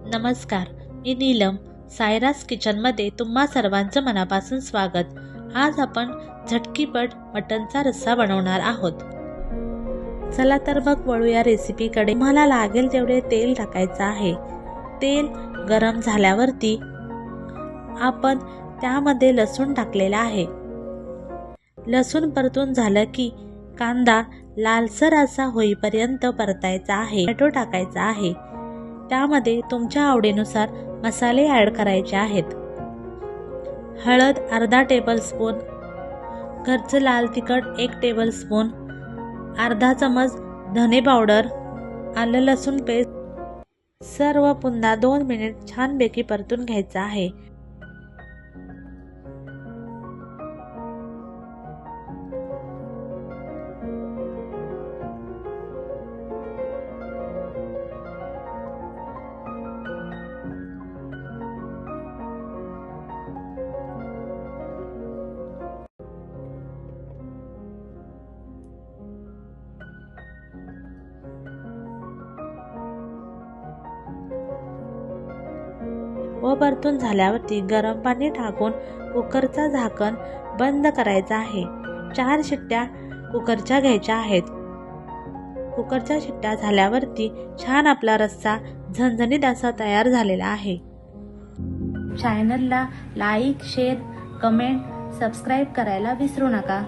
नमस्कार, मी नीलम. सायरास किचनमध्ये तुम्हा सर्वांचं मनापासून स्वागत. आज आपण झटकीपट मटणचा रस्सा बनवणार आहोत. चला तर मग वळूया रेसिपीकडे. तुम्हाला लागेल तेवढे तेल टाकायचं आहे. तेल गरम झाल्यावरती आपण त्यामध्ये लसूण टाकलेला आहे. लसूण परतून झालं की कांदा लालसर असा होईपर्यंत परतायचा आहे. टोमॅटो टाकायचा आहे. त्यामध्ये तुमच्या आवडीनुसार मसाले ॲड करायचे आहेत. हळद अर्धा टेबलस्पून, घरचं लाल तिखट 1 टेबलस्पून, अर्धा चमच धने पावडर, आलं लसूण पेस्ट सर्व पुन्हा 2 मिनिट छानपैकी परतून घ्यायचं आहे. व परतून झाल्यावरती गरम पाणी टाकून कुकरचा झाकण बंद करायचा आहे. 4 शिट्ट्या कुकरच्या घ्यायच्या आहेत. कुकरच्या शिट्ट्या झाल्यावरती छान आपला रस्सा झणझणीत असा तयार झालेला आहे. चॅनलला लाईक, शेअर, कमेंट, सबस्क्राईब करायला विसरू नका.